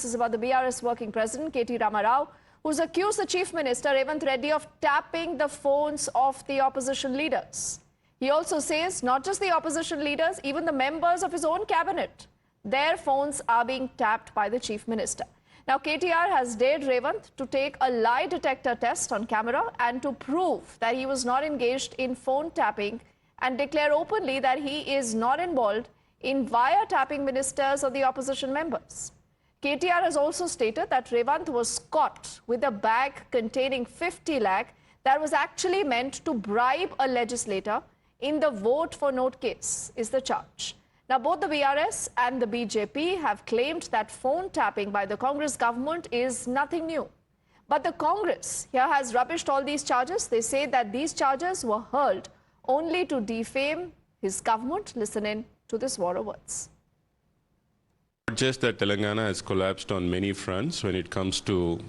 This is about the BRS working president, KT Rama Rao, who's accused the Chief Minister, Revanth Reddy, of tapping the phones of the opposition leaders. He also says not just the opposition leaders, even the members of his own cabinet, their phones are being tapped by the Chief Minister. Now, KTR has dared Revanth to take a lie detector test on camera and to prove that he was not engaged in phone tapping and declare openly that he is not involved in wiretapping ministers or the opposition members. KTR has also stated that Revanth was caught with a bag containing 50 lakh that was actually meant to bribe a legislator in the vote for note case, is the charge. Now, both the BRS and the BJP have claimed that phone tapping by the Congress government is nothing new. But the Congress here has rubbished all these charges. They say that these charges were hurled only to defame his government. Listen in to this war of words. Not just that Telangana has collapsed on many fronts when it comes to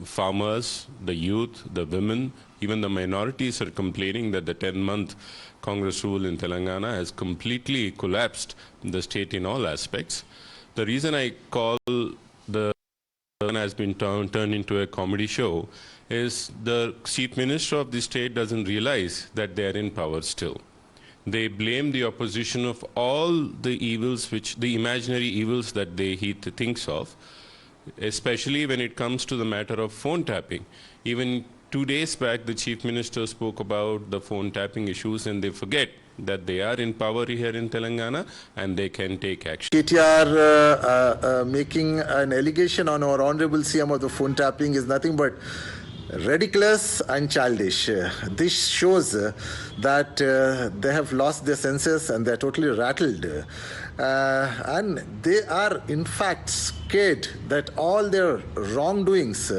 farmers, the youth, the women, even the minorities are complaining that the 10-month Congress rule in Telangana has completely collapsed the state in all aspects. The reason I call the has been turned into a comedy show is the Chief Minister of the state doesn't realize that they are in power still. They blame the opposition of all the evils, the imaginary evils that he thinks of, especially when it comes to the matter of phone tapping. Even 2 days back, the Chief Minister spoke about the phone tapping issues, and they forget that they are in power here in Telangana and they can take action. KTR making an allegation on our Honorable CM of the phone tapping is nothing but ridiculous and childish. This shows that they have lost their senses and they're totally rattled. And they are in fact scared that all their wrongdoings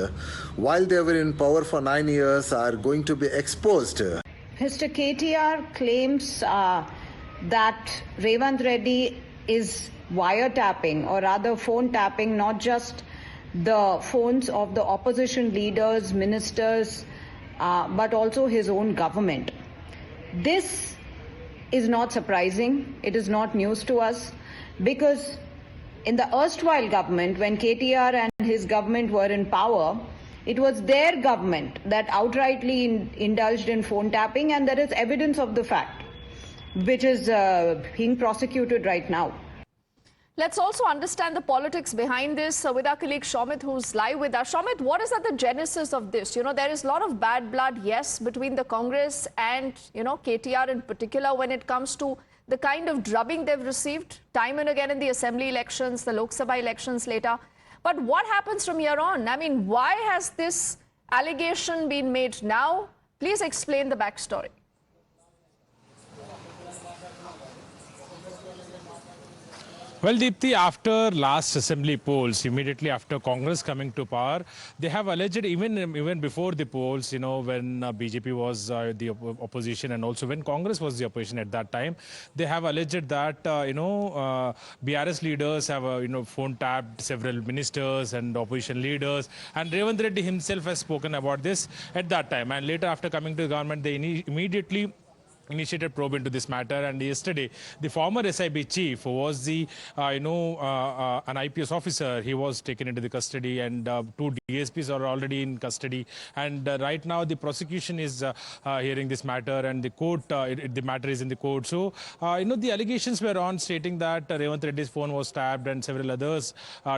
while they were in power for 9 years are going to be exposed. Mr. KTR claims that Revanth Reddy is wiretapping, or rather phone tapping, not just the phones of the opposition leaders, ministers, but also his own government. This is not surprising. It is not news to us, because in the erstwhile government, when KTR and his government were in power, it was their government that outrightly indulged in phone tapping, and there is evidence of the fact, which is being prosecuted right now. Let's also understand the politics behind this with our colleague Shomit, who's live with us. Shomit, what is at the genesis of this? You know, there is a lot of bad blood, yes, between the Congress and, KTR in particular when it comes to the kind of drubbing they've received time and again in the assembly elections, the Lok Sabha elections later. But what happens from here on? I mean, why has this allegation been made now? Please explain the backstory. Well, Deepthi, after last assembly polls, immediately after Congress coming to power, they have alleged, even before the polls, when BJP was the opposition and also when Congress was the opposition at that time, they have alleged that, BRS leaders have, phone tapped several ministers and opposition leaders. And Revanth Reddy himself has spoken about this at that time. And later, after coming to the government, they immediately initiated probe into this matter. And yesterday, the former SIB chief, who was the, an IPS officer, he was taken into the custody, and 2 DSPs are already in custody. And right now, the prosecution is hearing this matter, and the court, the matter is in the court. So, the allegations were on stating that Revanth Reddy's phone was tapped and several others,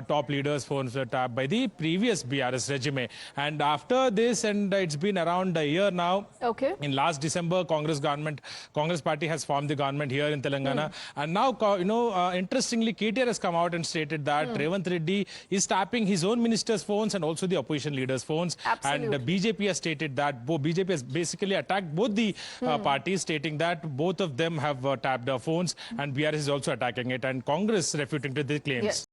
top leaders' phones were tapped by the previous BRS regime. And after this, and it's been around a year now. Okay. In last December, Congress party has formed the government here in Telangana. And now, interestingly, KTR has come out and stated that Revanth Reddy is tapping his own ministers' phones and also the opposition leaders' phones. Absolutely. And BJP has stated that BJP has basically attacked both the parties, stating that both of them have tapped their phones, and BRS is also attacking it, and Congress refuting to the claims. Yes.